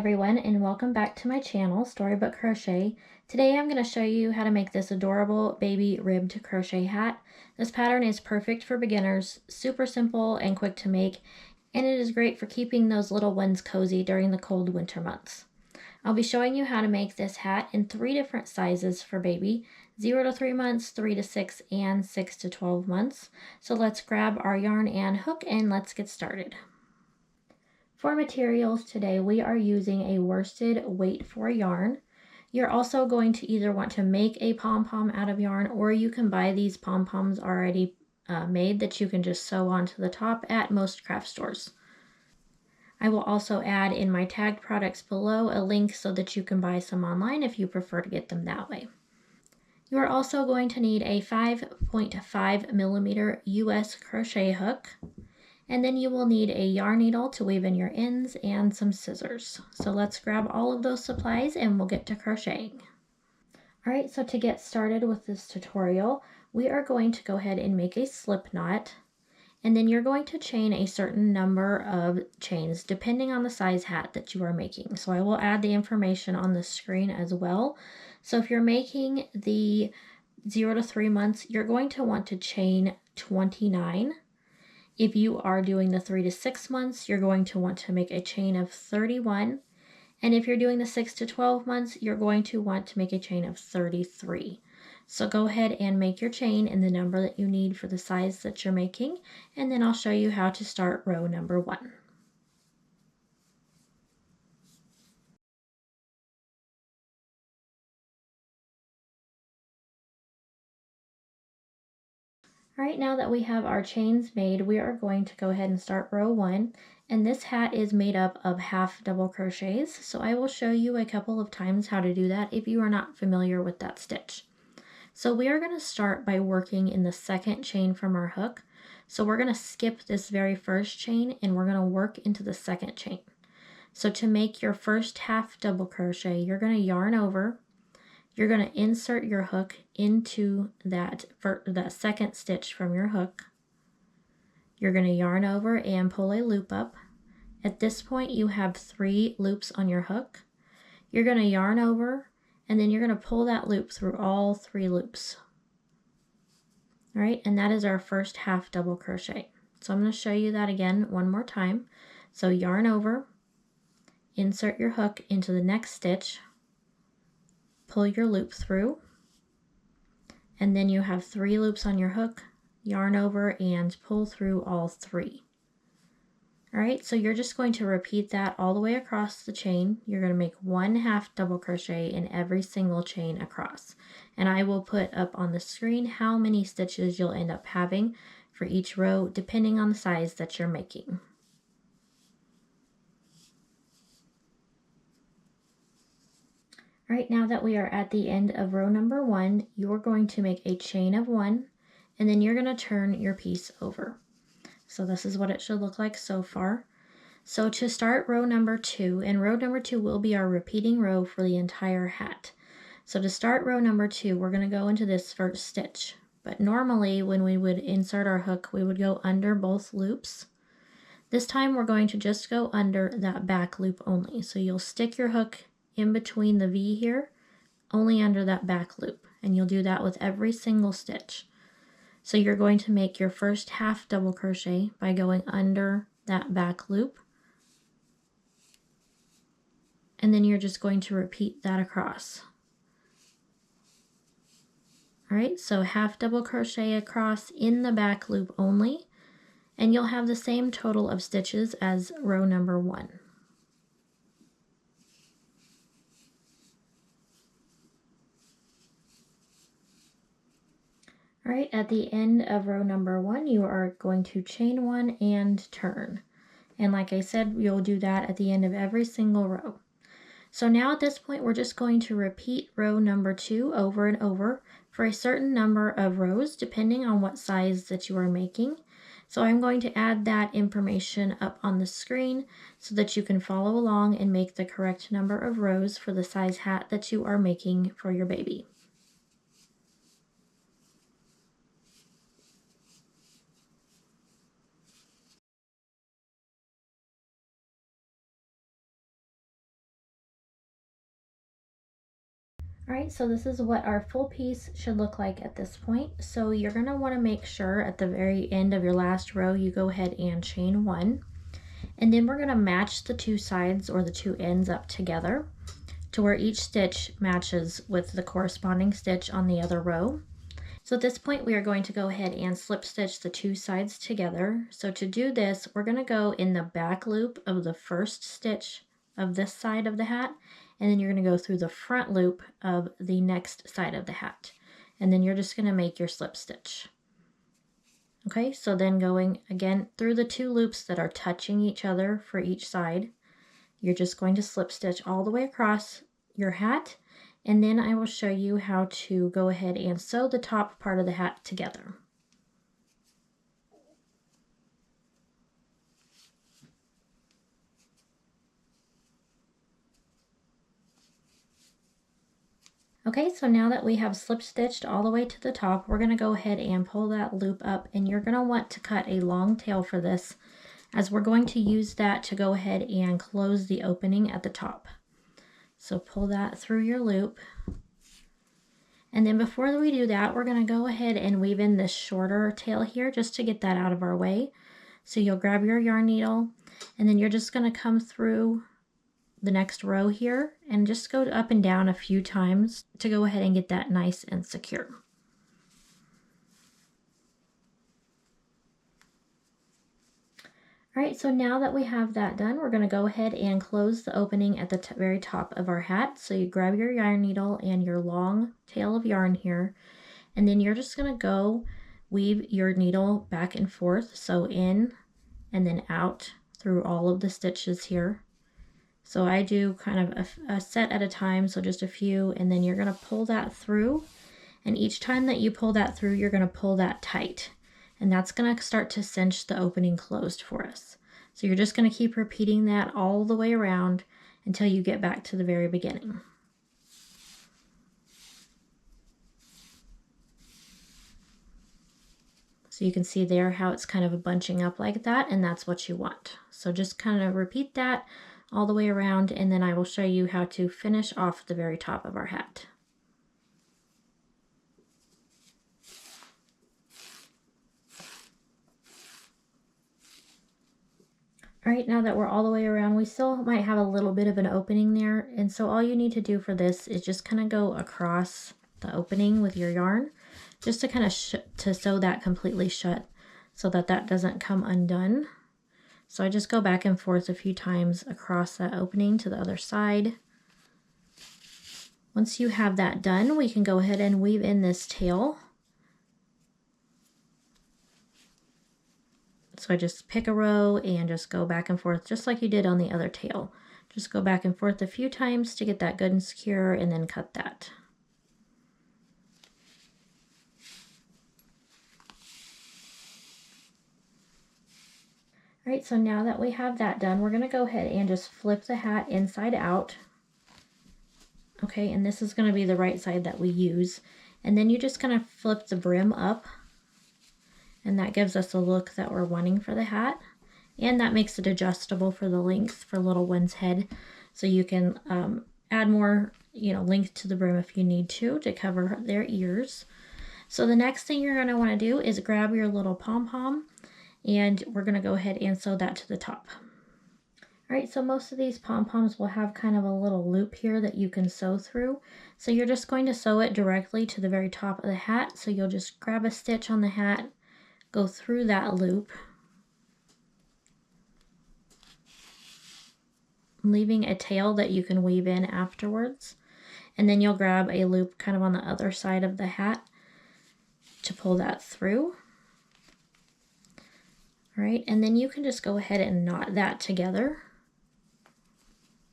everyone, and welcome back to my channel, Storybook Crochet. Today I'm going to show you how to make this adorable baby ribbed crochet hat. This pattern is perfect for beginners, super simple and quick to make, and it is great for keeping those little ones cozy during the cold winter months. I'll be showing you how to make this hat in 3 different sizes for baby, 0 to 3 months, 3 to 6, and 6 to 12 months. So let's grab our yarn and hook and let's get started. For materials today, we are using a worsted weight for yarn. You're also going to either want to make a pom-pom out of yarn, or you can buy these pom-poms already made that you can just sew onto the top at most craft stores. I will also add in my tagged products below a link so that you can buy some online if you prefer to get them that way. You are also going to need a 5.5 millimeter US crochet hook. And then you will need a yarn needle to weave in your ends and some scissors. So let's grab all of those supplies and we'll get to crocheting. All right, so to get started with this tutorial, we are going to go ahead and make a slip knot. And then you're going to chain a certain number of chains depending on the size hat that you are making. So I will add the information on the screen as well. So if you're making the 0 to 3 months, you're going to want to chain 29. If you are doing the 3 to 6 months, you're going to want to make a chain of 31. And if you're doing the 6 to 12 months, you're going to want to make a chain of 33. So go ahead and make your chain in the number that you need for the size that you're making, and then I'll show you how to start row number 1. All right, now that we have our chains made, we are going to go ahead and start row 1. And this hat is made up of half double crochets, so I will show you a couple of times how to do that if you are not familiar with that stitch. So we are going to start by working in the second chain from our hook. So we're going to skip this very first chain and we're going to work into the second chain. So to make your first half double crochet, you're going to yarn over. You're going to insert your hook into that second stitch from your hook. You're going to yarn over and pull a loop up. At this point, you have 3 loops on your hook. You're going to yarn over, and then you're going to pull that loop through all 3 loops. All right, and that is our first half double crochet. So I'm going to show you that again one more time. So yarn over, insert your hook into the next stitch, pull your loop through, and then you have 3 loops on your hook, yarn over, and pull through all 3. All right, so you're just going to repeat that all the way across the chain. You're going to make 1 half double crochet in every single chain across. And I will put up on the screen how many stitches you'll end up having for each row, depending on the size that you're making. All right, now that we are at the end of row number 1, you're going to make a chain of 1, and then you're going to turn your piece over. So this is what it should look like so far. So to start row number 2, and row number 2 will be our repeating row for the entire hat. So to start row number 2, we're going to go into this first stitch. But normally when we would insert our hook, we would go under both loops. This time we're going to just go under that back loop only. So you'll stick your hook in between the V here, only under that back loop. And you'll do that with every single stitch. So you're going to make your first half double crochet by going under that back loop. And then you're just going to repeat that across. All right, so half double crochet across in the back loop only, and you'll have the same total of stitches as row number 1. All right, at the end of row number 1, you are going to chain 1 and turn. And like I said, you'll do that at the end of every single row. So now at this point, we're just going to repeat row number 2 over and over for a certain number of rows, depending on what size that you are making. So I'm going to add that information up on the screen so that you can follow along and make the correct number of rows for the size hat that you are making for your baby. All right, so this is what our full piece should look like at this point. So you're gonna wanna make sure at the very end of your last row, you go ahead and chain 1. And then we're gonna match the 2 sides or the 2 ends up together to where each stitch matches with the corresponding stitch on the other row. So at this point, we are going to go ahead and slip stitch the 2 sides together. So to do this, we're gonna go in the back loop of the first stitch of this side of the hat, and then you're gonna go through the front loop of the next side of the hat. And then you're just gonna make your slip stitch. Okay, so then going again through the 2 loops that are touching each other for each side, you're just going to slip stitch all the way across your hat, and then I will show you how to go ahead and sew the top part of the hat together. Okay, so now that we have slip stitched all the way to the top, we're going to go ahead and pull that loop up, and you're going to want to cut a long tail for this, as we're going to use that to go ahead and close the opening at the top. So pull that through your loop. And then before we do that, we're going to go ahead and weave in this shorter tail here just to get that out of our way. So you'll grab your yarn needle, and then you're just going to come through the next row here and just go up and down a few times to go ahead and get that nice and secure. All right, so now that we have that done, we're going to go ahead and close the opening at the very top of our hat. So you grab your yarn needle and your long tail of yarn here, and then you're just going to go weave your needle back and forth, so in and then out through all of the stitches here. So I do kind of a set at a time, so just a few, and then you're going to pull that through, and each time that you pull that through, you're going to pull that tight, and that's going to start to cinch the opening closed for us. So you're just going to keep repeating that all the way around until you get back to the very beginning. So you can see there how it's kind of bunching up like that, and that's what you want. So just kind of repeat that all the way around, and then I will show you how to finish off the very top of our hat. All right, now that we're all the way around, we still might have a little bit of an opening there, and so all you need to do for this is just kind of go across the opening with your yarn, just to kind of to sew that completely shut so that that doesn't come undone. So I just go back and forth a few times across that opening to the other side. Once you have that done, we can go ahead and weave in this tail. So I just pick a row and just go back and forth just like you did on the other tail. Just go back and forth a few times to get that good and secure, and then cut that. All right, so now that we have that done, we're going to go ahead and just flip the hat inside out. Okay, and this is going to be the right side that we use. And then you just kind of flip the brim up, and that gives us the look that we're wanting for the hat. And that makes it adjustable for the length for little one's head. So you can add more, length to the brim if you need to cover their ears. So the next thing you're going to want to do is grab your little pom-pom, and we're going to go ahead and sew that to the top. All right, so most of these pom-poms will have kind of a little loop here that you can sew through. So you're just going to sew it directly to the very top of the hat. So you'll just grab a stitch on the hat, go through that loop, leaving a tail that you can weave in afterwards. And then you'll grab a loop kind of on the other side of the hat to pull that through. All right, and then you can just go ahead and knot that together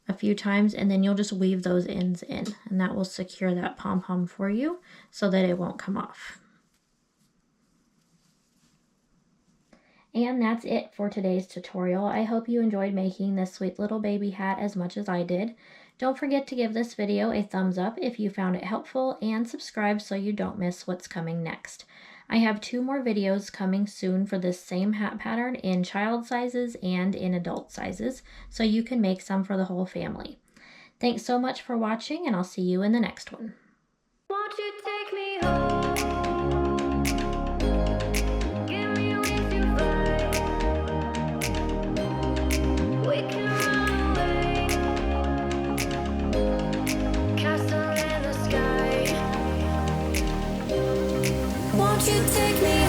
a few times, and then you'll just weave those ends in, and that will secure that pom-pom for you so that it won't come off. And that's it for today's tutorial. I hope you enjoyed making this sweet little baby hat as much as I did. Don't forget to give this video a thumbs up if you found it helpful, and subscribe so you don't miss what's coming next. I have 2 more videos coming soon for this same hat pattern in child sizes and in adult sizes, so you can make some for the whole family. Thanks so much for watching, and I'll see you in the next one. Won't you take me home? Give me wings to fly. We can run away. Castle in the sky. Won't you take me